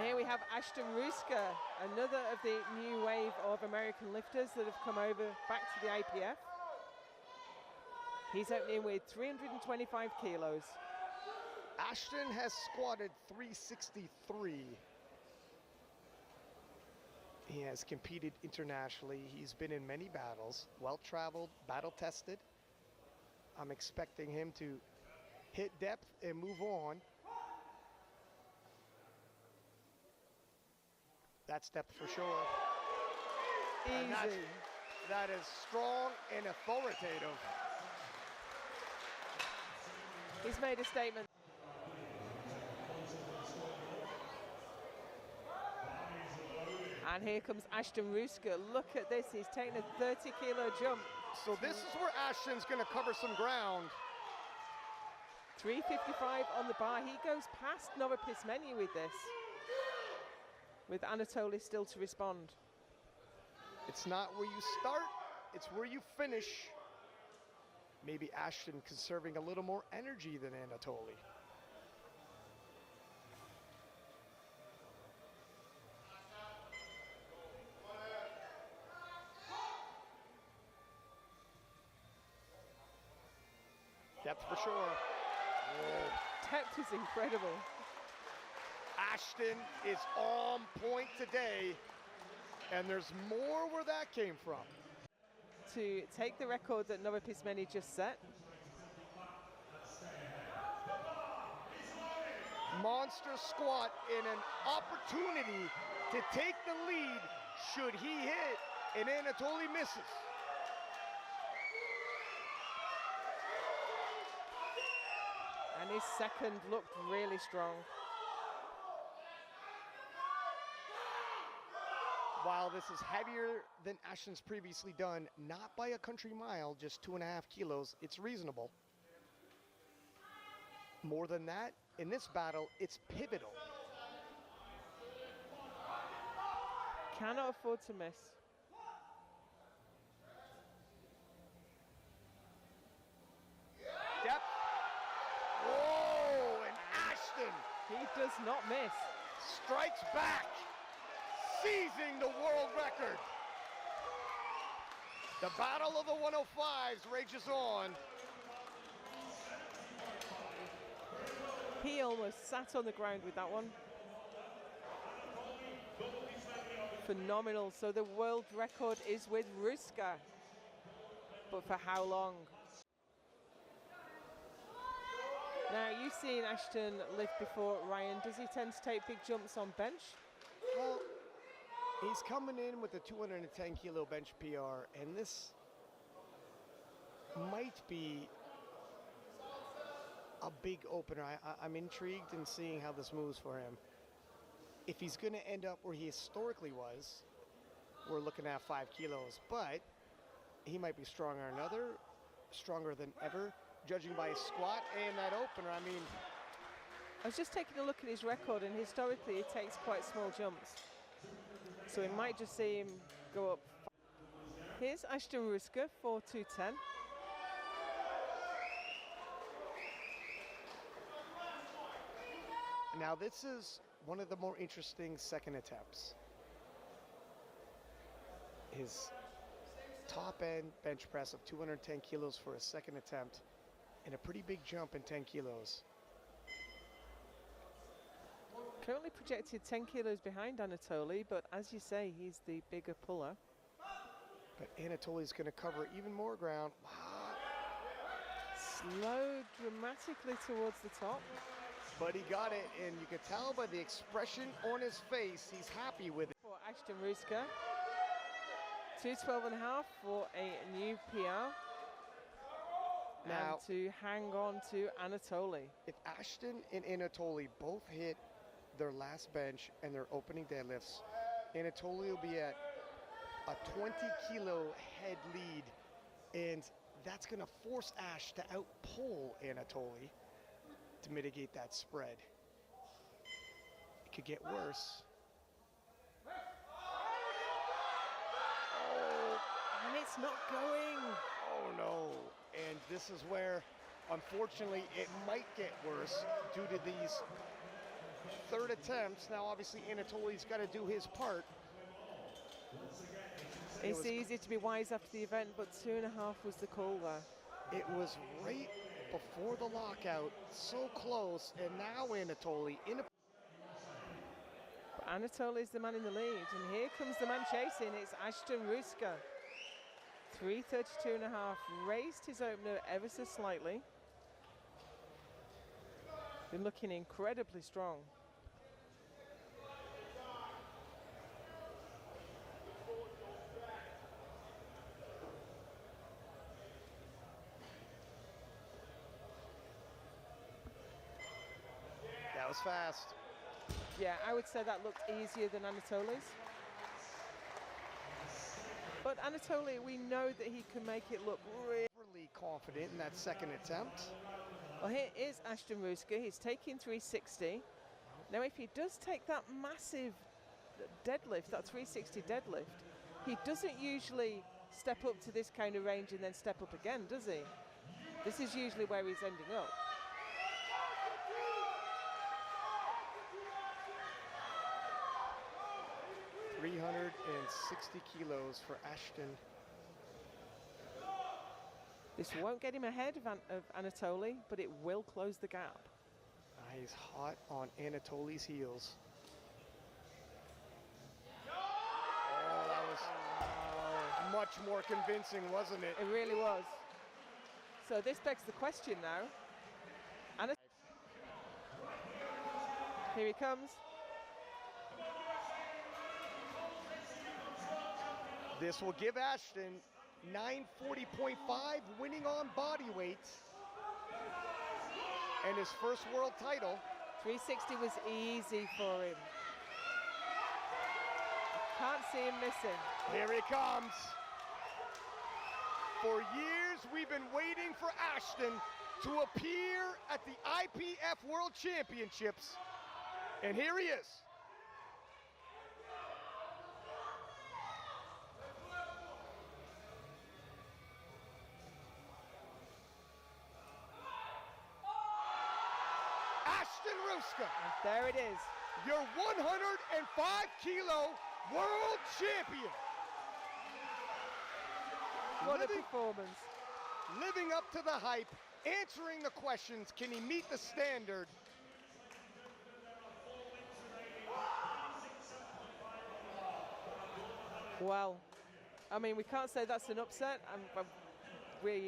here we have Ashton Rouska, another of the new wave of American lifters that have come over back to the IPF. He's opening with 325 kilos. Ashton has squatted 363. He has competed internationally. He's been in many battles, well-traveled, battle-tested. I'm expecting him to hit depth and move on. That's depth for sure. Easy. That is strong and authoritative. He's made a statement. And here comes Ashton Rouska. Look at this, he's taking a 30-kilo jump. So this is where Ashton's gonna cover some ground. 355 on the bar. He goes past Novopismeni with this, with Anatoly still to respond. It's not where you start, it's where you finish. Maybe Ashton conserving a little more energy than Anatoly. Depth for sure. Whoa. Depth is incredible. Ashton is on point today, and there's more where that came from. To take the record that Novopismeni just set. Monster squat and an opportunity to take the lead should he hit and Anatoly misses. And his second looked really strong. While this is heavier than Ashton's previously done, not by a country mile, just 2.5 kilos, it's reasonable. More than that, in this battle, it's pivotal. Cannot afford to miss. Depth. Whoa, and Ashton. He does not miss. Strikes back, seizing the world record. The battle of the 105s rages on. He almost sat on the ground with that one. Phenomenal. So the world record is with Rouska. But for how long? Now, you've seen Ashton lift before, Ryan. Does he tend to take big jumps on bench? Well, he's coming in with a 210 kilo bench PR, and this might be a big opener. I'm intrigued in seeing how this moves for him. If he's going to end up where he historically was, we're looking at 5 kilos, but he might be stronger than ever, judging by his squat and that opener. I mean, I was just taking a look at his record, and historically he takes quite small jumps. So we might just see him go up. Here's Ashton Rouska for 210. Now this is one of the more interesting second attempts. His top end bench press of 210 kilos for a second attempt and a pretty big jump in 10 kilos. Currently projected 10 kilos behind Anatoly, but as you say, he's the bigger puller. But Anatoly's going to cover even more ground. Wow. Slowed dramatically towards the top. But he got it, and you can tell by the expression on his face, he's happy with it. For Ashton Rouska, 212.5 for a new PR. Now, and to hang on to Anatoly. If Ashton and Anatoly both hit their last bench and their opening deadlifts, Anatoly will be at a 20-kilo head lead, and that's going to force Ash to outpull Anatoly to mitigate that spread. It could get worse. Oh, and it's not going. Oh no. And this is where, unfortunately, it might get worse due to these third attempt. Now, obviously, Anatoly's got to do his part. It's easy to be wise after the event, but 2.5 was the call there. It was right before the lockout, so close, and now Anatoly in a... But Anatoly is the man in the lead, and here comes the man chasing. It's Ashton Rouska. 3:32.5, raised his opener ever so slightly. Been looking incredibly strong. That was fast. Yeah, I would say that looked easier than Anatoly's. But Anatoly, we know that he can make it look Really confident in that second attempt. Well, here is Ashton Rouska. He's taking 360. Now, if he does take that massive deadlift, that 360 deadlift, he doesn't usually step up to this kind of range and then step up again, does he? This is usually where he's ending up. .360 kilos for Ashton. This won't get him ahead of Anatoly, but it will close the gap. He's hot on Anatoly's heels. Oh, that was much more convincing, wasn't it? It really was. So this begs the question now. Here he comes. This will give Ashton 940.5, winning on body weight, and his first world title. 360 was easy for him. Can't see him missing. Here he comes. For years, we've been waiting for Ashton to appear at the IPF World Championships, and here he is. Ashton Rouska. There it is. Your 105-kilo world champion. What a performance. Living up to the hype, answering the questions, can he meet the standard? Well, I mean, we can't say that's an upset. We